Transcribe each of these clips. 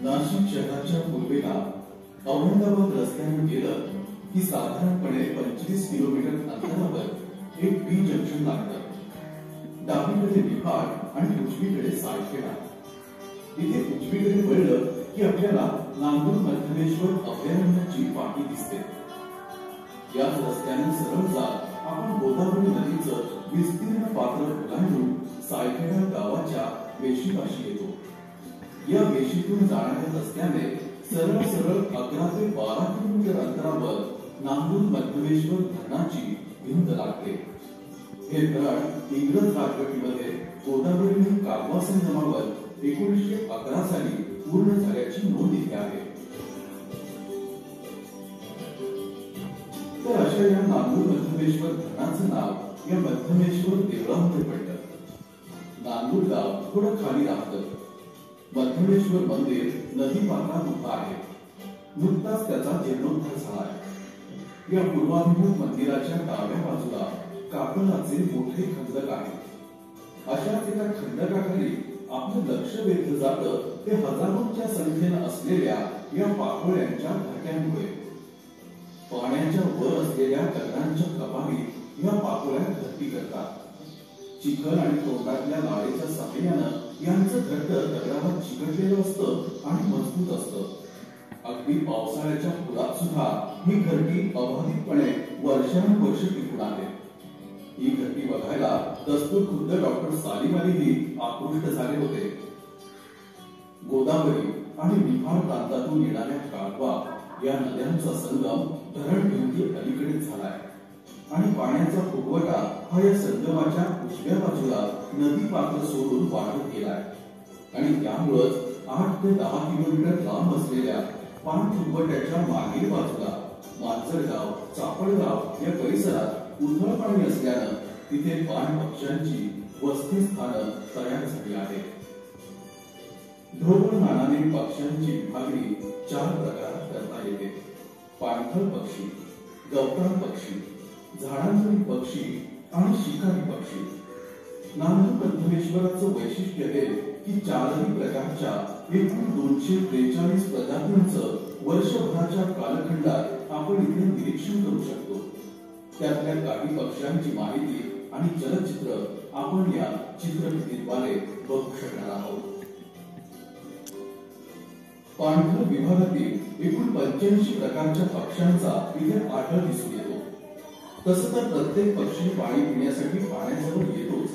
नाशिक शहराच्या पूर्वेला औरंगाबाद रस्त्याने गेलं की साधारणपणे 25 किलोमीटर अंतरावर एक बी जंक्शन लागतं। डावीकडे निफाड आणि उजवीकडे सायखेडा। इथे उजवीकडे वळलं की आपल्याला नांदूर मध्यमेश्वर अभयारण्याची पाटी दिसते। याच रस्त्याने सरळ जात आपण गोदावरी नदीचं विस्तीर्ण पात्र ओलांडून सायखेडा गावाच्या वेशीपाशी येतो। या वेशीतून जाणाऱ्या रस्त्याने सरळ सरळ 11 ते 12 किलोमीटर अंतरावर नांदूर मध्यमेश्वर धरणाची भिंत लागते। हे धरण इंग्रज राजवटीमध्ये गोदावरी आणि कालवा संगमावर 1911 साली पूर्ण झाल्याची नोंद इथे आहे। तर अशा या नांदूर मध्यमेश्वर धरणाचं नाव या मध्यमेश्वर देवळामध्ये पडलं। नांदूर गाव थोडं खाली राहतं। मध्यमेश्वर मंदिर नदी पात्रात उभं आहे। नुकताच त्याचा जीर्णोद्धार झालाय। या पूर्वाभिमुख मंदिराच्या डाव्या बाजूला कापडाचे मोठे खंडक आहे। अशाच एका खंडकाखाली आपलं लक्ष वेधलं जातं ते हजारोंच्या संख्येनं असलेल्या या पाकोळ्यांच्या धक्क्यांमुळे। पाण्याच्या वर असलेल्या दगडांच्या कपारी या पाकोळ्या घट्टी करतात। चिखल आणि तोंडातल्या लाळेच्या सहाय्यानं यांचं घट्ट दगडावर चिकटलेलं असतं आणि मजबूत असतं। अगदी पावसाळ्याच्या पुरात सुद्धा ही घरटी अबाधितपणे वर्षानुवर्ष टिकून आहे। ही घरटी बघायला दस्तूर खुद्द डॉक्टर सालीम अलीही आकृष्ट झाले होते। गोदावरी आणि निफाड प्रांतातून येणाऱ्या कालवा या नद्यांचा संगम धरण भिंती अलीकडेच झालाय आणि पाण्याचा फुगवटा हा या संगमाच्या उजव्या बाजूला नदी पात्र सोडून वाढत गेलाय आणि त्यामुळेच 8 ते 10 किलोमीटर लांब असलेल्या पाणी फुगवट्याच्या मागील बाजूला मांजरगाव, चापडगाव या परिसरात उथळ पाणी असल्यानं तिथे पाण पक्ष्यांची वसतिस्थानं तयार झाली आहेत। ढोबळमानाने पक्ष्यांची विभागणी 4 प्रकारात करता येते। पाणथळ पक्षी, गवताळ पक्षी, झाडांवरील पक्षी आणि शिकारी पक्षी। नांदूर मध्यमेश्वराचं वैशिष्ट्य हे की 4ही प्रकारच्या एकूण 243 प्रजातींचं वर्षभराच्या कालखंडात आपण इथे निरीक्षण करू शकतो। त्यातल्या काही पक्ष्यांची माहिती आणि चलचित्र आपण या चित्रफितीद्वारे बघू शकणार आहोत। पाणथळ विभागातील एकूण 85 प्रकारच्या पक्ष्यांचा इथे आढळ दिसून येतो। तसं तर प्रत्येक पक्षी पाणी पिण्यासाठी पाण्याजवळ येतोच,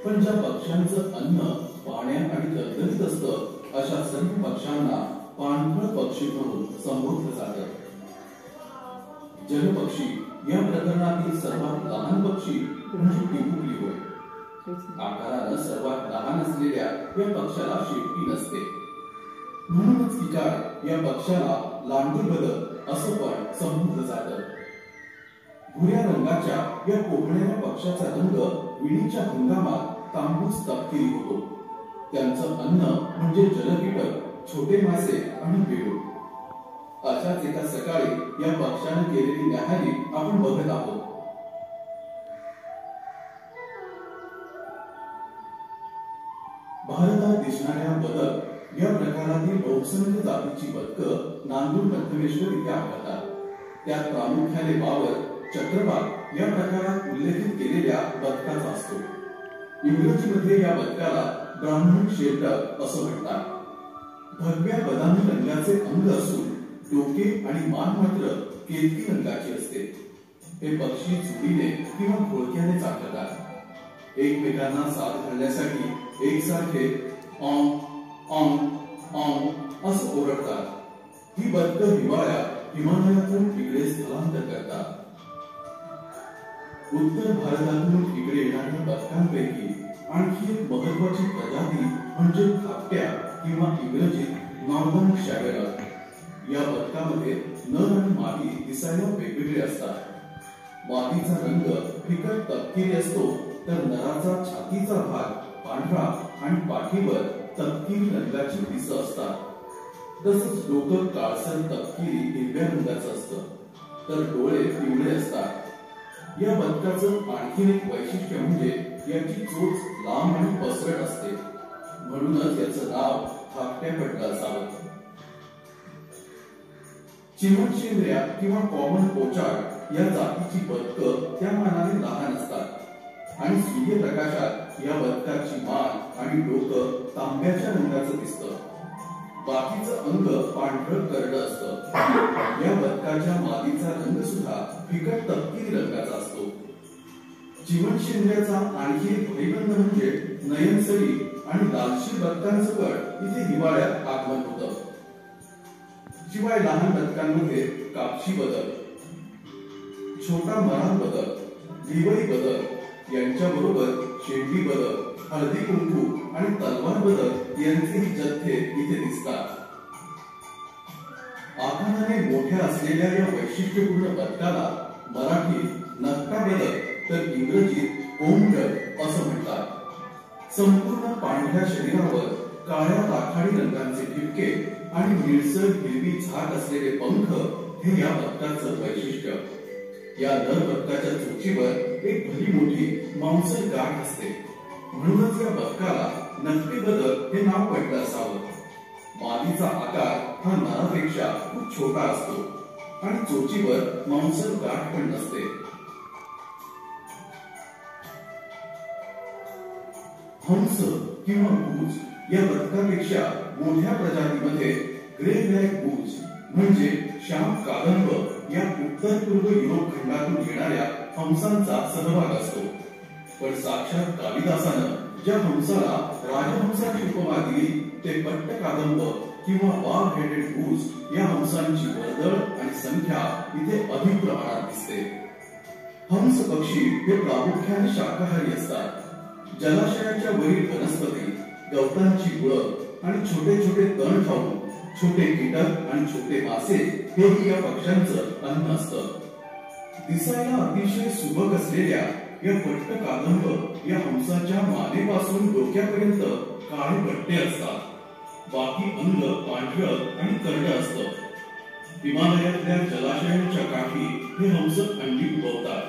पण ज्या पक्ष्यांचं अन्न पाण्यात आणि दलदलीत असतं अशा सर्व पक्ष्यांना पाणथळ पक्षी म्हणून संबोधलं जातं। जलपक्षी या प्रकरणातील सर्वात लहान पक्षी म्हणजे टिपुकली होय। आकारानं सर्वात लहान असलेल्या या पक्षाला शेपटी नसते, म्हणूनच किकार या पक्षाला लांडी बदक असं पण संबोधलं जातं। भुऱ्या रंगाच्या या कोकणेऱ्या पक्षाचा रंग विणीच्या हंगामात तांबूस तपकिरी होतो। त्यांचं अन्न म्हणजे जलकीटक, छोटे मासे आणि बेडूक। अशाच एका सकाळी या पक्षाने केलेली न्याहारी आपण बघत आहोत। भारतात दिसणाऱ्या बदक या प्रकारातील बहुसंख्य जातीची बदकं नांदूर मध्यमेश्वर इथे आढळतात। त्यात प्रामुख्याने बावर, चक्रवाक या प्रकारात उल्लेखित केलेल्या बदकाचा असतो। इंग्रजीमध्ये या बदकाला ब्राह्मण शेल्टर असं म्हणतात। भगव्या बदामी रंगाचे अंग असून डोके आणि मान मात्र केतकी रंगाची असते। हे पक्षी जोडीने किंवा घोळक्याने चालतात। एकमेकांना साथ घालण्यासाठी एकसारखे ऑंग ऑंग ऑंग असं ओरडतात। ही बदकं हिवाळ्यात हिमालयातून इकडे स्थलांतर करतात। उत्तर भारतातून इकडे येणाऱ्या बदकांपैकी आणखी एक महत्वाची प्रजाती म्हणजे खापट्या किंवा इंग्रजीत नॉर्दर्न शॅवेलर। या बदकामध्ये नर आणि मादी दिसायला वेगवेगळे असतात। मादीचा रंग फिकट तपकिरी असतो, तर नराचा छातीचा भाग पांढरा आणि पाठीवर तपकिरी रंगाची पिस असतात। तसंच डोकं काळसर तपकिरी हिरव्या रंगाचं असतं, तर डोळे पिवळे असतात। या बदकाचं आणखी एक वैशिष्ट्य म्हणजे याची चोच लांब आणि पसरट असते, म्हणूनच याचं नाव खापट्या पडलं असावं। चिमणशिंद्र्या किंवा कॉमन पोचार्ड या जातीची बदकं त्या मानाने लहान असतात आणि सूर्यप्रकाशात या बदकाची मान आणि डोकं तांब्याच्या रंगाचं दिसतं. बाकीचं अंग पांढरं करड असतं. या बदकाच्या मादीचा रंग सुद्धा फिकट तपकिरी रंगाचा असतो. चिमणशिंद्र्याचा आणखी एक परिबंध म्हणजे नयनसरी आणि लालशीर बदकांचं कळ इथे हिवाळ्यात आगमन होतं. शिवाय लहान बदकांमध्ये कापशी बदक, छोटा मराल बदक, दिवई बदक यांच्याबरोबर शेंडी बदक, हळदी कुंकू आणि तलवार बदक यांचेही जथ्थे इथे दिसतात. आकाराने मोठ्या असलेल्या या वैशिष्ट्यपूर्ण बदकाला मराठीत नक्का बदक तर इंग्रजीत कोंबड असं म्हणतात. संपूर्ण पांढऱ्या शरीरावर काळ्या राखाडी रंगाचे ठिपके आणि निळसर हिरवी झाक असलेले पंख हे या बदकाचं वैशिष्ट्य. या नर बदकाच्या चोचीवर एक भली मोठी मांसल गाठ असते. म्हणूनच या बदकाला नकली बदक हे नाव पडलं असावं. मादीचा आकार हा नरापेक्षा खूप छोटा असतो आणि चोचीवर मांसल गाठ पण नसते. हंस किंवा गूज या बदकापेक्षा मोठ्या प्रजातीमध्ये ग्रे ब्लॅक गूज म्हणजे श्याम कादंब या उत्तर पूर्व युरोप खंडातून येणाऱ्या हंसांचा सहभाग असतो. पण साक्षात कालिदासानं ज्या हंसाला राजहंसाची उपमा दिली ते पट्ट कादंब किंवा वाघ हेडेड गूज या हंसांची वर्दळ आणि संख्या इथे अधिक प्रमाणात दिसते. हंस पक्षी हे प्रामुख्याने शाकाहारी असतात. जलाशयाच्या वरील वनस्पती, गवतांची गुळं आणि छोटे छोटे तण खाऊन छोटे कीटक आणि छोटे मासे हेही या पक्ष्यांचं अन्न असतं. दिसायला अतिशय सुबक असलेल्या या पट्ट कादंब या हंसाच्या मानेपासून डोक्यापर्यंत काळे पट्टे असतात. बाकी अंग पांढरं आणि करड असतं. हिमालयातल्या जलाशयांच्या काठी हे हंस अंडी उगवतात.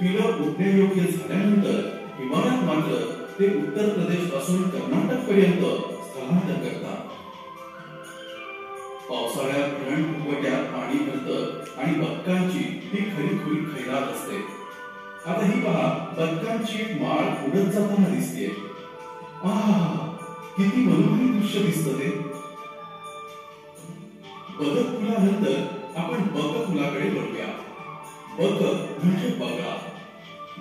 पिलं उडण्यायोग्य झाल्यानंतर हिवाळ्यात मात्र ते उत्तर प्रदेश पासून कर्नाटक पर्यंत स्थलांतर करतात. पावसाळ्यात रणकुंपट्यात पाणी भरतं आणि बदकांची ही खरी खैरात असते. आता ही पहा, बदकांची एक माळ उडत जाताना दिसते. किती मनोहरी दृश्य दिसतं ते. बदक फुलानंतर आपण बक फुलाकडे वळूया. बक म्हणजे बगळा.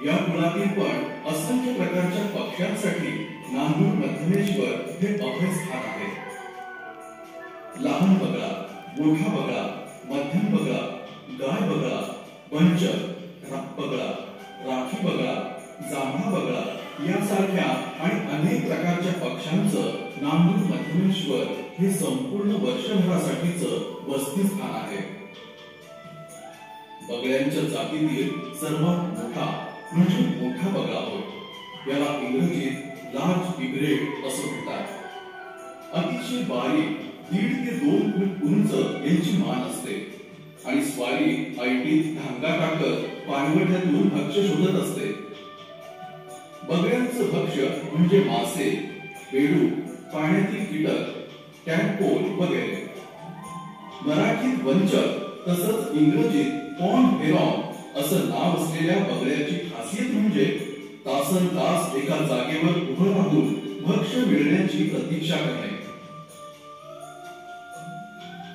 या कुळातील पण असंख्य प्रकारच्या पक्ष्यांसाठी नांदूर मध्यमेश्वर हे अभय स्थान आहे. लहान बगळा, मोठा बगळा, मध्यम बगळा, गाय बगळा, पंचर बगळा, राखी बगळा, जांभळा बगळा यासारख्या आणि अनेक प्रकारच्या पक्ष्यांचं नांदूर मध्यमेश्वर हे संपूर्ण वर्षभरासाठीचं वसतिस्थान आहे. बगळ्यांच्या जातीतील सर्वात मोठा म्हणजे मोठा बगळा होय. याला इंग्रजीत लार्ज इग्रेट असं म्हणतात. अतिशय बारीक 1.5 ते 2 फूट उंच यांची मान असते आणि स्वारी ऐटीत धांगा टाकत पाणवठ्यातून भक्ष्य शोधत असते. बगळ्यांचं भक्ष्य म्हणजे मासे, बेडूक, पाण्यातील कीटक, टॅडपोल वगैरे. मराठीत वंचर तसंच इंग्रजीत पॉन्ड हेरॉन असं नाव असलेल्या बगळ्याची खासियत म्हणजे तासन तास एका जागेवर उभं राहून भक्ष्य मिळण्याची प्रतीक्षा करणे.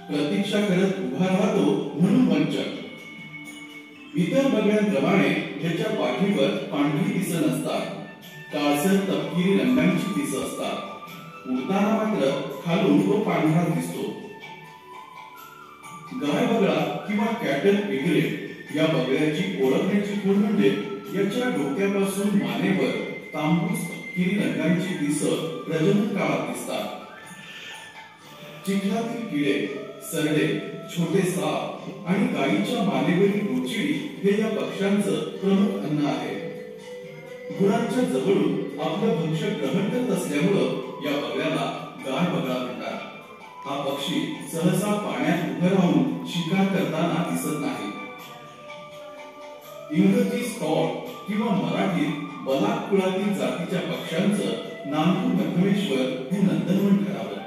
प्रतीक्षा करत उभा राहतो म्हणून वंचक. इतर बगळ्यांप्रमाणे ह्याच्या पाठीवर पांढरी पिसं नसतात. काळसर तपकिरी रंगांची पिसं असतात. उडताना मात्र खालून तो पांढरा दिसतो. गाय बगळा किंवा कॅटल इग्रेट या बगळ्याची ओळखण्याची खूण म्हणजे याच्या डोक्यापासून मानेवर तांबूस तपकिरी रंगांची पिसं प्रजनन काळात दिसतात. चिखलातील किडे, सरडे, छोटे साप आणि गायीच्या मानेवरील गोचिडी हे या पक्ष्यांचं प्रमुख अन्न आहे. गुरांच्या जवळून आपलं भक्ष्य ग्रहण करत असल्यामुळं या बगळ्याला गाय बगळा म्हणतात. हा पक्षी सहसा पाण्यात उभं राहून शिकार करताना दिसत नाही. इंग्रजी स्कॉट किंवा मराठीत बलाक कुळातील जातीच्या पक्ष्यांचं नांदूर मध्यमेश्वर हे नंदनवन ठरावं.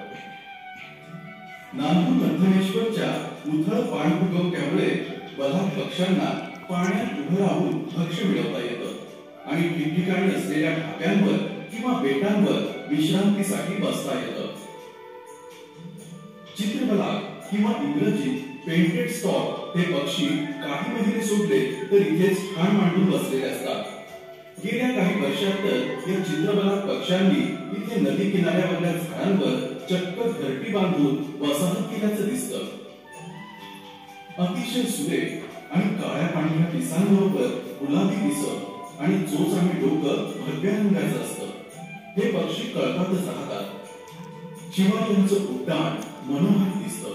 नांदूर मध्यमेश्वरच्या उथळ पाणफुगवट्यामुळे बलाढ्य पक्ष्यांना पाण्यात उभं राहून भक्ष्य मिळवता येतं आणि ठिकठिकाणी असलेल्या ढाब्यांवर किंवा बेटांवर विश्रांतीसाठी बसता येतं. चित्रबलाक किंवा इंग्रजीत पेंटेड स्टॉक हे पक्षी काही महिने सोडले तर इथेच ठाण मांडून बसलेले असतात. गेल्या काही वर्षात तर या चित्रबलाक पक्ष्यांनी इथे नदी किनाऱ्यावरल्या झाडांवर चक्क घरटी बांधून वसाहत केल्याचं दिसतं. अतिशय सुरेख आणि काळ्या पांढऱ्या पिसांबरोबर गुलाबी पिसं आणि चोच आणि डोकं भगव्या रंगाचं असतं. हे पक्षी कळपातच राहतात. शिवाय यांचं उड्डाण मनोहर दिसतं.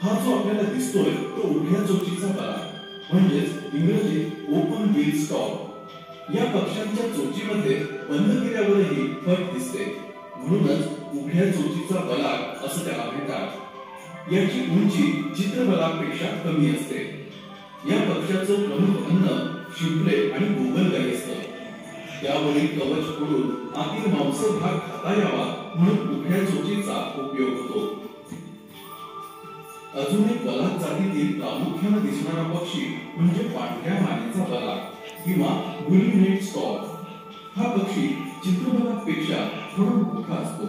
हा जो आपल्याला दिसतोय तो उघड्या चोचीचा बलाक म्हणजेच इंग्रजीत ओपन बिल स्टॉक. या पक्ष्यांच्या चोचीमध्ये बंद केल्यावरही फट दिसते, म्हणूनच उघड्या चोचीचा बलाक असं त्याला म्हणतात. याची उंची चित्रबलाकपेक्षा कमी असते. या पक्ष्याचं प्रमुख अन्न शिंपले आणि गोगलगाई असतं. त्यावरील कवच फोडून आतील मांस भाग खाता यावा म्हणून उघड्या चोचीचा उपयोग होतो. अजून एक बलाक जातीतील प्रामुख्याने दिसणारा पक्षी म्हणजे पांढऱ्या मानेचा बलाक किंवा गुली नेट स्टॉक. हा पक्षी चित्रबलाकपेक्षा थोडा मोठा असतो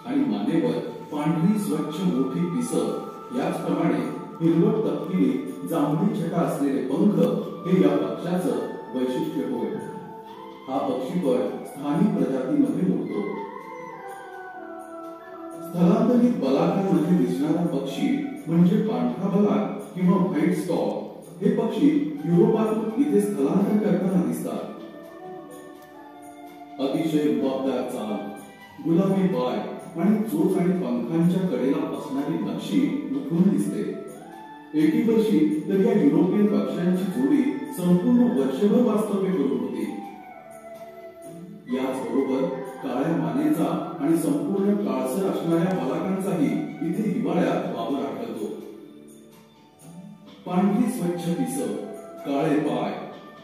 आणि मानेवर पांढरी स्वच्छ मोठी पिसं, याचप्रमाणे हिरवट तपकिरी जांभळी छटा असलेले पंख हे या पक्षाचं वैशिष्ट्य होय. हा पक्षीपण स्थानिक प्रजातीमध्ये मोडतो. स्थलांतरित बलाकांमध्ये दिसणारा पक्षी म्हणजे पांढरा बलाक किंवा व्हाईट स्टॉक. हे पक्षी युरोपातून इथे स्थलांतर करताना दिसतात. अतिशय रुबाबदार चाल, गुलाबी पाय आणि चोच आणि पंखांच्या कडेला असणारी नक्षी उठून दिसते. एके वर्षी तर या युरोपियन पक्ष्यांची जोडी संपूर्ण वर्षभर वास्तव्य करून होती. याचबरोबर काळ्या मानेचा आणि संपूर्ण काळसर असणाऱ्या बलाकांचाही इथे हिवाळ्यात वावर आढळतो. पांढरी स्वच्छ पिसं, काळे पाय,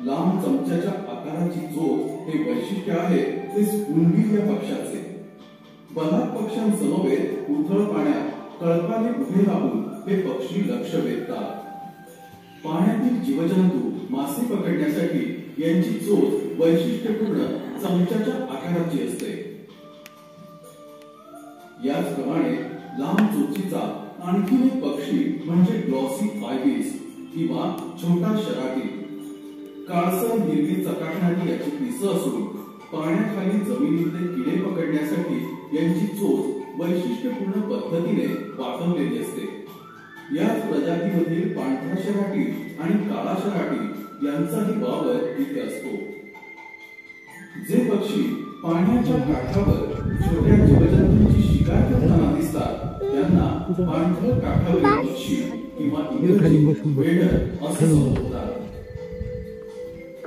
लांब चमच्याच्या आकाराची चोच हे वैशिष्ट्य आहे ते स्पुंगी या पक्षाचे. बलाक पक्ष्यांसमवेत उथळ पाण्यात कळपाने उभे राहून हे पक्षी लक्ष वेधतात. पाण्यातील जीवजंतू मासे पकडण्यासाठी यांची चोच वैशिष्ट्यपूर्ण चमच्याच्या आकाराची असते. याचप्रमाणे लांब चोचीचा आणखी एक पक्षी म्हणजे ग्लॉसी आयबिस किंवा छोटा शराटी. काळसर हिरवी चकाकणारी याची पिसं असून पाण्याखाली जमिनीतले किडे पकडण्यासाठी यांची चोच वैशिष्ट्यपूर्ण पद्धतीने वाकवलेली असते. याच प्रजातीमधील पांढरा शराटी आणि काळा शराटी यांचाही वावर इथे असतो. जे पक्षी पाण्याच्या काठावर छोट्या जीवजंतूंची शिकार करताना दिसतात त्यांना पांढर काठावरील पक्षी किंवा इंग्रजीत वेडर असं संबोधतात.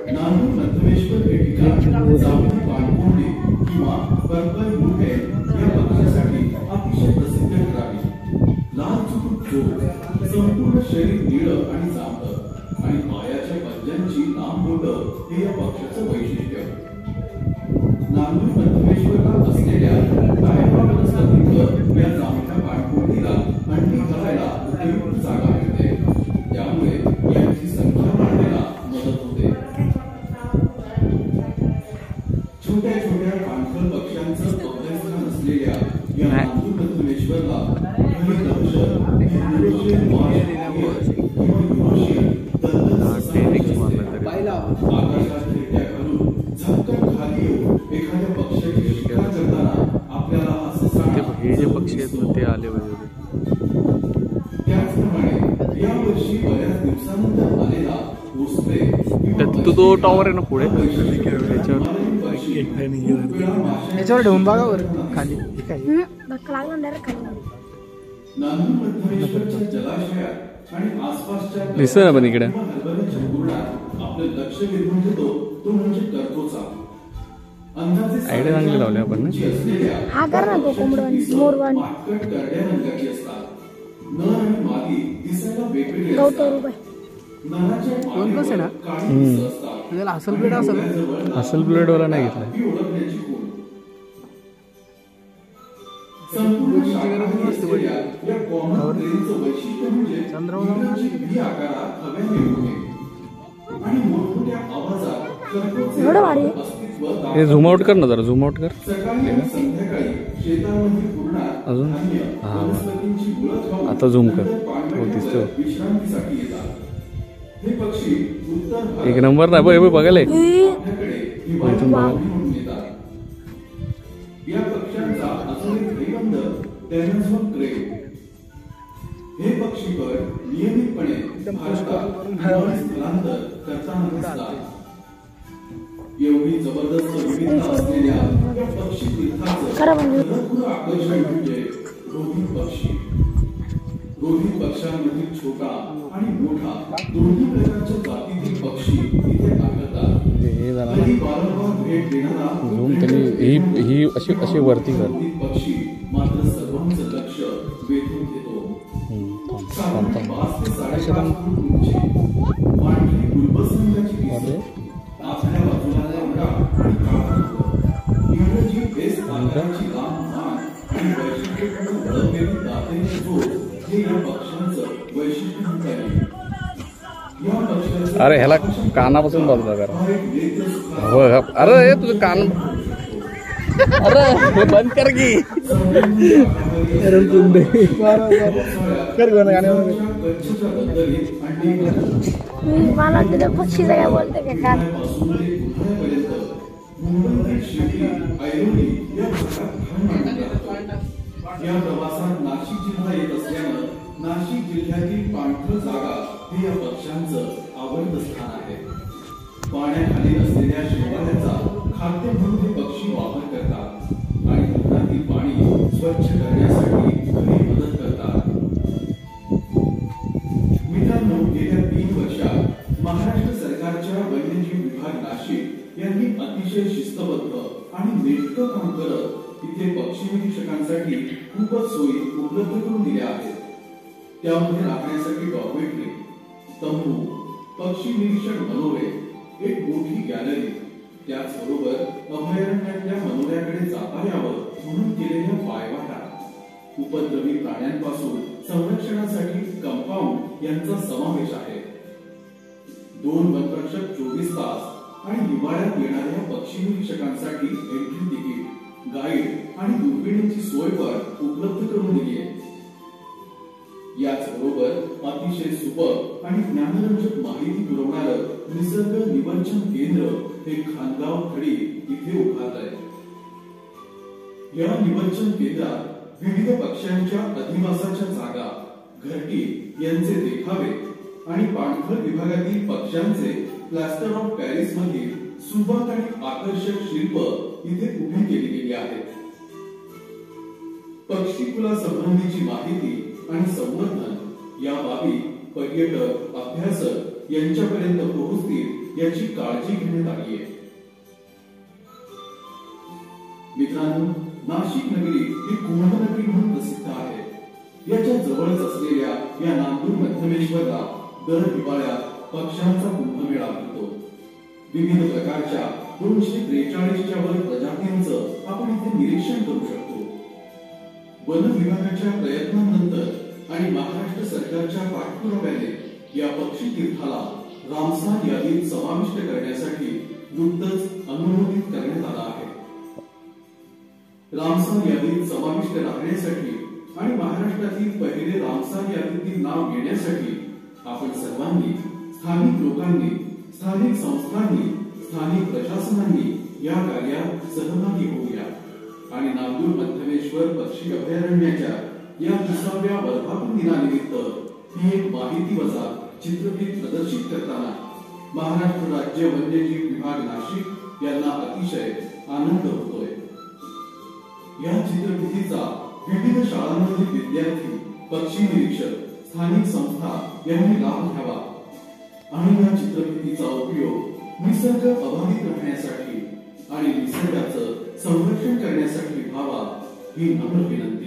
नांदूर मध्यमेश्वर हे ठिकाण जांभळी पाणकोंबडी किंवा पर्पल मूनहेड या पक्ष्यासाठी अतिशय प्रसिद्ध ठरावे. लाल चुटूक चोच, संपूर्ण शरीर निळं आणि जांभळं आणि पायाच्या पंजांची लांब बोटं हे या पक्ष्याचं वैशिष्ट्य. नांदूर मध्यमेश्वरला असलेल्या डायफा वनस्पतीवर या जांभळ्या पाणकोंबडीला अंडी घालायला उपयुक्त जागा मिळते. त्यामुळे यांची संख्या वाढवायला मदत होते. छोट्या छोट्या पाणथळ पक्ष्यांचं अभयस्थान असलेल्या या नांदूर मध्यमेश्वरला आकाशात खिडक्या घालून झपकन खाली येऊन एखाद्या पक्ष्याची शिकार करताना आपल्याला हे जे पक्षी आहेत ते आले वगैरे. त्याचप्रमाणे यावर्षी बऱ्याच दिवसानंतर आलेला तो टॉवर आहे ना पुढे याच्यावर ठेवून बघा वर खाली दिसत ना पण इकडे आयडिया चांगली लावली आपण हा कर ना तो कोंबडवाणी मोरवाणी दोन कसे ना त्याला असल ब्लेड असेल. 'असल ब्लेड' वाला नाही घेतला. संपूर्ण शाकाहारी असलेल्या या कॉमन क्रेनचं वैशिष्ट्य म्हणजे इंग्रजी व्ही आकारात हवेने उडणे आणि मोठमोठ्या आवाजात एवढं भारी आहे. अस्तित्व हे झूम आउट कर ना जरा, झूम आउट कर सकाळी आणि संध्याकाळी शेतांमध्ये पुरणार अजून? धान्य, हा. वनस्पतींची मुळं खाऊन आता zoom कर. नंतर पाणवठ्यावर हो, दिसतोय. विश्रांतीसाठी येतात. हे पक्षी उत्तर भारत एक नंबर ना बघ, हे बघ बघायला आपल्याकडे हिवाळी इथून बघा. म्हणून येतात. या पक्ष्यांचा अजून एक भाईबंध डॅमेझॉन क्रे. हे पक्षीगण नियमितपणे भारतात हिवाळी स्थलांतर करताना दिसतात. एवढी जबरदस्त विविधता असलेल्या या पक्षी तीर्थाचं खरं म्हणजे. भरपूर आकर्षण म्हणजे रोहित पक्षी. रोहित पक्ष्यांमधील छोटा आणि मोठा दोन्ही प्रकारच्या जातीतील पक्षी इथे आढळतात. हे जरा कधी वारंवार भेट देणारा झूम त्यांनी ही अशी अशी वरती कर. रोहित पक्षी मात्र सर्वांचं लक्ष वेधून घेतो. साधारण 5 ते 5.5 फूट उंची, पांढरी गुलबसंगाची केसं, आपल्या बाजूला तांबडा आणि काळा रंग, इंग्रजी बेस आकाराची लांब मान आणि वैशिष्ट्यपूर्ण वळवलेली दातेरी चोच हे या पक्ष्यांचं वैशिष्ट्य म्हणता येईल. या पक्ष्याचं अरे ह्याला कानापासून बाजूला करा. हा एक वेगळं सुखाचं हो अरे हे तुझं कान, अरे हे बंद कर की. मला तिथं पक्षीचं काय बोलते का कान. या प्रवासात नाशिक जिल्हा येत असल्यानं नाशिक जिल्ह्यातील पाणथळ जागा हे या पक्ष्यांचं आवडतं स्थान आहे. पाण्याखाली असलेल्या शेवाळ्याचा खाद्य म्हणून हे पक्षी वापर करतात आणि धरणातील पाणी स्वच्छ करण्यासाठी घरी मदत करतात. मित्रांनो, गेल्या 3 वर्षात महाराष्ट्र सरकारच्या वन्यजीव विभाग नाशिक यांनी अतिशय शिस्तबद्ध आणि नेटकं काम करत इथे पक्षी निरीक्षकांसाठी खूपच सोयी उपलब्ध करून दिल्या आहेत. त्यामध्ये राहण्यासाठी डॉर्मेटरी, तंबू, पक्षी निरीक्षण मनोरे, एक मोठी गॅलरी, त्याचबरोबर अभयारण्यातल्या मनोऱ्याकडे जाता यावं म्हणून केलेल्या पायवाटा, उपद्रवी प्राण्यांपासून संरक्षणासाठी कंपाऊंड यांचा समावेश आहे. 2 वनरक्षक 24 तास आणि हिवाळ्यात येणाऱ्या पक्षी निरीक्षकांसाठी एंट्री तिकीट, गाईड आणि दुर्बिणींची सोय पण उपलब्ध करून दिली आहे. याचबरोबर अतिशय सुबक आणि ज्ञानरंजक माहिती पुरवणारं निसर्ग निवर्चन केंद्र हे खानगाव खडी इथे उभारलंय. या निवर्चन केंद्रात विविध पक्ष्यांच्या अधिवासाच्या जागा, घरटी यांचे देखावे आणि पाणथळ विभागातील पक्ष्यांचे प्लास्टर ऑफ पॅरिस मधील सुबक आणि आकर्षक शिल्प इथे उभी केली गेली आहेत. पक्षीकुला संबंधीची माहिती आणि संवर्धन या बाबी पर्यटक, अभ्यासक यांच्यापर्यंत पोहोचतील याची काळजी घेण्यात आली आहे. मित्रांनो, नाशिक नगरी ही कुंभनगरी म्हणून प्रसिद्ध आहे. याच्या जवळच असलेल्या या नांदूर मध्यमेश्वरला दर हिवाळ्यात पक्ष्यांचा कुंभमेळा भरतो. विविध प्रकारच्या 243च्या वर प्रजातींचं आपण इथे निरीक्षण करू शकतो. वन विभागाच्या प्रयत्नांनंतर आणि महाराष्ट्र सरकारच्या पाठपुराव्याने या पक्षी तीर्थाला रामसार यादीत समाविष्ट करण्यासाठी नुकतंच अनुमोदित करण्यात आलं आहे. रामसार यादीत समाविष्ट राहण्यासाठी आणि महाराष्ट्रातील पहिले रामसार यादीतील नाव घेण्यासाठी आपण सर्वांनी, स्थानिक लोकांनी, स्थानिक संस्थांनी, स्थानिक प्रशासनांनी या कार्यात सहभागी होऊया आणि नांदूर मध्यमेश्वर पक्षी अभयारण्याच्या या 30व्या वर्धापन दिनानिमित्त ही एक माहिती वजा चित्रफित प्रदर्शित करताना महाराष्ट्र राज्य वन्यजीव विभाग नाशिक यांना अतिशय आनंद होतोय. या चित्रफितीचा विविध शाळांमधील विद्यार्थी, पक्षी निरीक्षक, स्थानिक संस्था यांनी लाभ घ्यावा आणि या चित्रफितीचा उपयोग निसर्ग अबाधित राहण्यासाठी आणि निसर्गाचं संरक्षण करण्यासाठी व्हावा ही नम्र विनंती.